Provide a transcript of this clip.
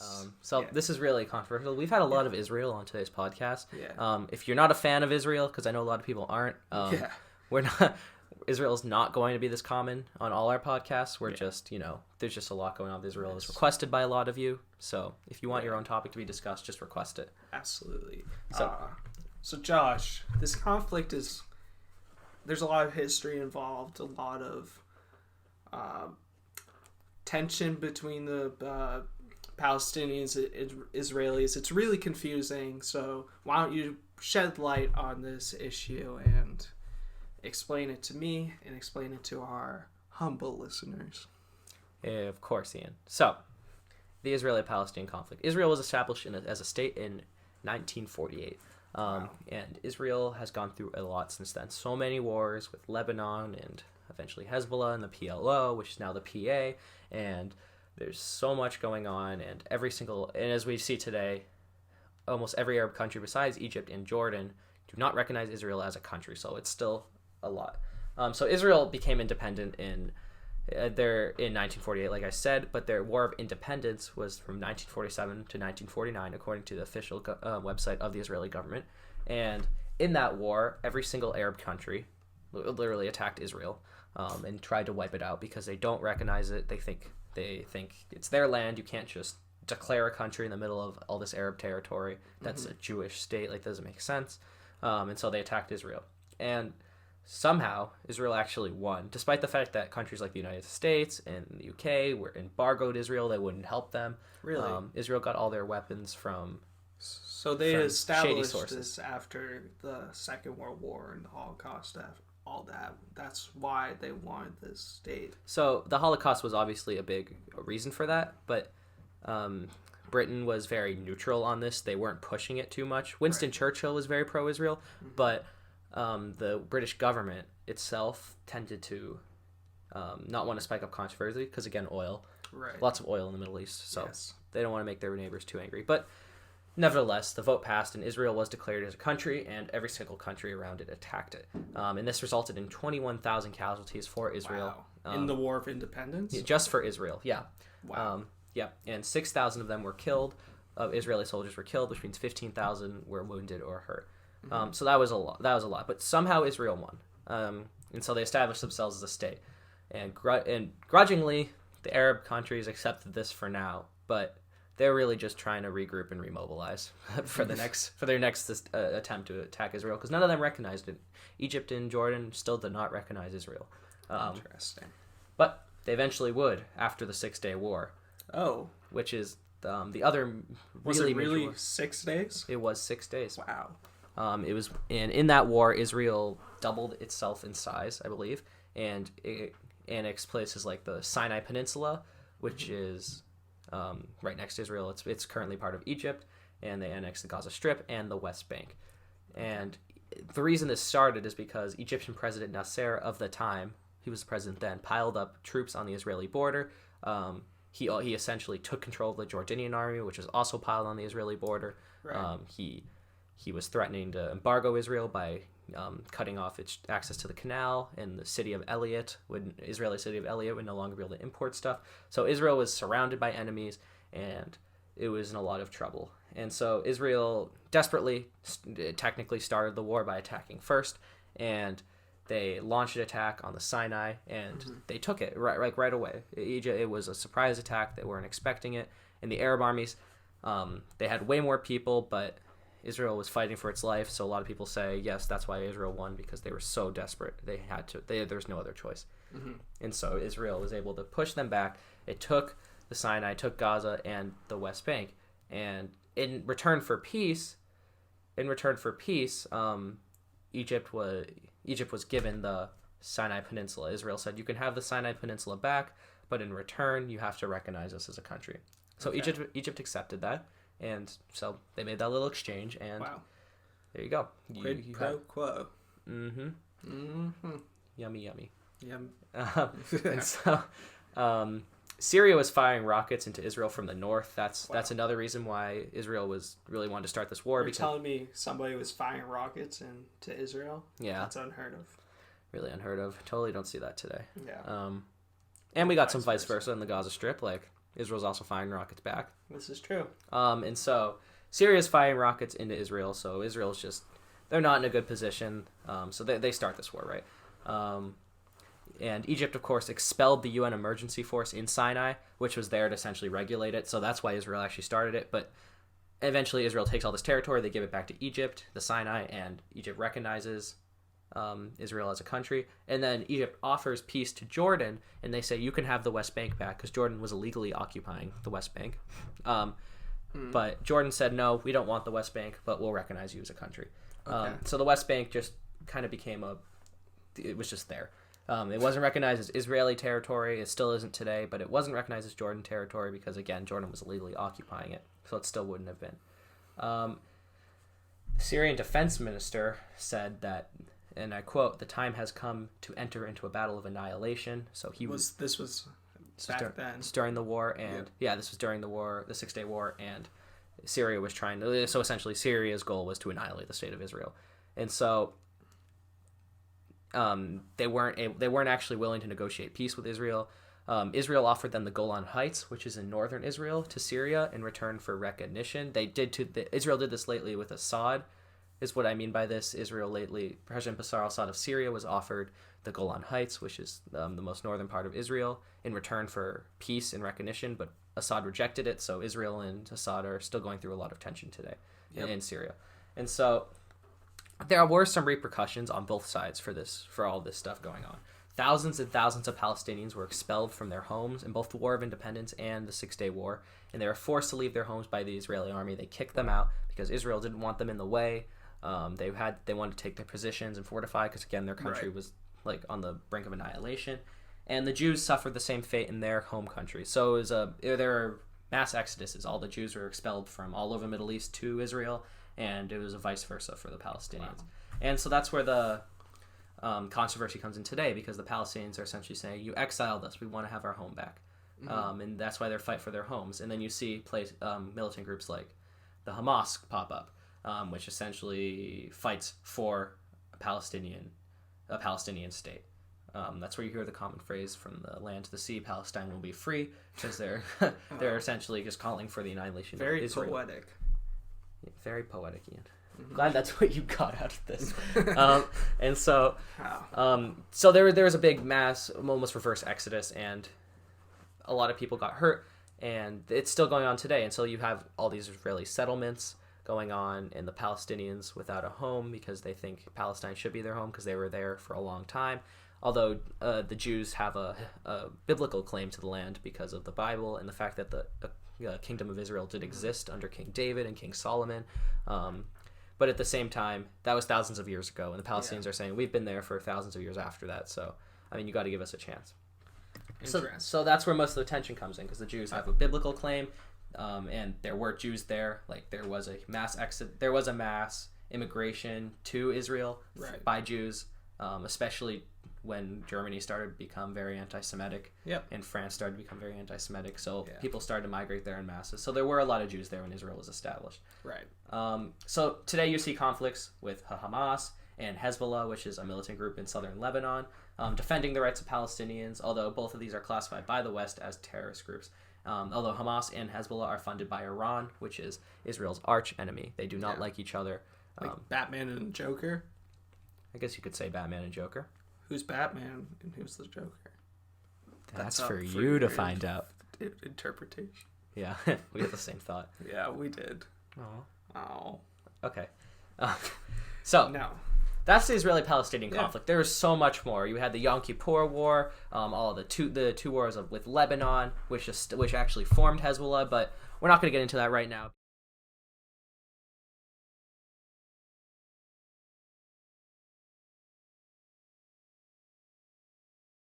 Yes. This is really controversial. We've had a lot of Israel on today's podcast. Yeah. If you're not a fan of Israel, because I know a lot of people aren't, we're not. Israel's not going to be this common on all our podcasts. We're just, there's just a lot going on with Israel. It's requested by a lot of you. So if you want your own topic to be discussed, just request it. Absolutely. So Josh, this conflict there's a lot of history involved, a lot of tension between the Palestinians and Israelis. It's really confusing. So why don't you shed light on this issue and explain it to me and explain it to our humble listeners. Of course, Ian. So, the Israeli-Palestinian conflict. Israel was established as a state in 1948. And Israel has gone through a lot since then. So many wars with Lebanon and eventually Hezbollah and the PLO, which is now the PA. And there's so much going on. And as we see today, almost every Arab country besides Egypt and Jordan do not recognize Israel as a country. So it's still a lot. So Israel became independent in 1948, like I said, but their War of Independence was from 1947 to 1949, according to the official website of the Israeli government. And in that war, every single Arab country literally attacked Israel and tried to wipe it out because they don't recognize it. They think it's their land. You can't just declare a country in the middle of all this Arab territory. That's a Jewish state. Like, that doesn't make sense. And so they attacked Israel. And somehow, Israel actually won, despite the fact that countries like the United States and the UK were embargoed Israel. They wouldn't help them. Really? Israel got all their weapons from So they established this after the Second World War and the Holocaust, all that. That's why they wanted this state. So the Holocaust was obviously a big reason for that, but Britain was very neutral on this. They weren't pushing it too much. Winston Churchill was very pro-Israel, but the British government itself tended to not want to spike up controversy because, again, oil. Right. Lots of oil in the Middle East, so they don't want to make their neighbors too angry. But nevertheless, the vote passed, and Israel was declared as a country, and every single country around it attacked it. And this resulted in 21,000 casualties for Israel. Wow. In the War of Independence? Just for Israel, yeah. Wow. And 6,000 of them were killed. Israeli soldiers were killed, which means 15,000 were wounded or hurt. So that was a lot. But somehow Israel won. And so they established themselves as a state. And grudgingly, the Arab countries accepted this for now. But they're really just trying to regroup and remobilize for their next attempt to attack Israel, because none of them recognized it. Egypt and Jordan still did not recognize Israel. Interesting. But they eventually would after the 6-Day War. Oh. Which is the other really Was it major really war. 6 days? It was 6 days. Wow. It was, and in that war, Israel doubled itself in size, I believe, and it annexed places like the Sinai Peninsula, which is right next to Israel. It's currently part of Egypt, and they annexed the Gaza Strip and the West Bank. And the reason this started is because Egyptian President Nasser of the time, he was the president then, piled up troops on the Israeli border. He essentially took control of the Jordanian army, which was also piled on the Israeli border. Right. He was threatening to embargo Israel by cutting off its access to the canal, and the city of Israeli city of Elliot would no longer be able to import stuff. So Israel was surrounded by enemies, and it was in a lot of trouble. And so Israel desperately technically started the war by attacking first, and they launched an attack on the Sinai, and they took it right away. It was a surprise attack. They weren't expecting it. And the Arab armies, they had way more people, but Israel was fighting for its life. So a lot of people say, yes, that's why Israel won, because they were so desperate. They had to. There was no other choice. And so Israel was able to push them back. It took the Sinai, took Gaza and the West Bank. And in return for peace, Egypt was given the Sinai Peninsula. Israel said, you can have the Sinai Peninsula back, but in return, you have to recognize us as a country. So Egypt accepted that, and so they made that little exchange, and there you go. Quid pro quo. Yummy. Yum. And so Syria was firing rockets into Israel from the north. That's another reason why Israel was really wanted to start this war. You're telling me somebody was firing rockets into Israel? Yeah. That's unheard of. Really unheard of. Totally don't see that today. Yeah. And we got some vice versa in the Gaza Strip. Like, Israel's also firing rockets back. This is true. And so Syria's firing rockets into Israel, so Israel's just, they're not in a good position. So they start this war, right? And Egypt, of course, expelled the UN emergency force in Sinai, which was there to essentially regulate it. So that's why Israel actually started it. But eventually Israel takes all this territory, they give it back to Egypt, the Sinai, and Egypt recognizes Israel as a country. And then Egypt offers peace to Jordan, and they say, you can have the West Bank back, because Jordan was illegally occupying the West Bank. But Jordan said, no, we don't want the West Bank, but we'll recognize you as a country. Okay. So the West Bank just kind of became it was just there. It wasn't recognized as Israeli territory. It still isn't today, but it wasn't recognized as Jordan territory because, again, Jordan was illegally occupying it, so it still wouldn't have been. The Syrian defense minister said that, and I quote, "The time has come to enter into a battle of annihilation." So This was back then. It's during the war, and this was during the war, the 6-Day War, and Syria was trying to. So essentially, Syria's goal was to annihilate the state of Israel, and so they weren't actually willing to negotiate peace with Israel. Israel offered them the Golan Heights, which is in northern Israel, to Syria in return for recognition. Israel did this lately with Assad, is what I mean by this. Israel lately, President Bashar al-Assad of Syria was offered the Golan Heights, which is the most northern part of Israel, in return for peace and recognition, but Assad rejected it, so Israel and Assad are still going through a lot of tension today in Syria. And so there were some repercussions on both sides for all this stuff going on. Thousands and thousands of Palestinians were expelled from their homes in both the War of Independence and the 6-Day War, and they were forced to leave their homes by the Israeli army. They kicked them out because Israel didn't want them in the way. They wanted to take their positions and fortify because, again, their country was like on the brink of annihilation. And the Jews suffered the same fate in their home country. So there were mass exoduses. All the Jews were expelled from all over the Middle East to Israel, and it was a vice versa for the Palestinians. Wow. And so that's where the controversy comes in today, because the Palestinians are essentially saying, you exiled us, we want to have our home back. And that's why they're fighting for their homes. And then you see militant groups like the Hamas pop up, which essentially fights for a Palestinian state. That's where you hear the common phrase, from the land to the sea, Palestine will be free, because they're essentially just calling for the annihilation of Israel. Poetic. Yeah, very poetic, Ian. Glad that's what you got out of this. And so, so there was a big mass, almost reverse exodus, and a lot of people got hurt, and it's still going on today. And so you have all these Israeli settlements going on, and the Palestinians without a home because they think Palestine should be their home because they were there for a long time. Although the Jews have a biblical claim to the land because of the Bible and the fact that the kingdom of Israel did exist under King David and King Solomon. But at the same time, that was thousands of years ago, and the Palestinians are saying, we've been there for thousands of years after that, so, I mean, you got to give us a chance. So that's where most of the tension comes in, because the Jews have a biblical claim, and there were Jews there. Like, there was a mass immigration to Israel by Jews, especially when Germany started to become very anti-Semitic, and France started to become very anti-Semitic, so people started to migrate there in masses. So there were a lot of Jews there when Israel was established. So today you see conflicts with Hamas and Hezbollah, which is a militant group in southern Lebanon, defending the rights of Palestinians, although both of these are classified by the West as terrorist groups. Although Hamas and Hezbollah are funded by Iran, which is Israel's arch enemy. They do not like each other. Like Batman and Joker? I guess you could say Batman and Joker. Who's Batman and who's the Joker? That's for you to find out. Interpretation. Yeah, we had the same thought. Yeah, we did. Oh. Okay. So no, that's the Israeli-Palestinian conflict. There was so much more. You had the Yom Kippur War, all of the two wars with Lebanon, which actually formed Hezbollah. But we're not going to get into that right now.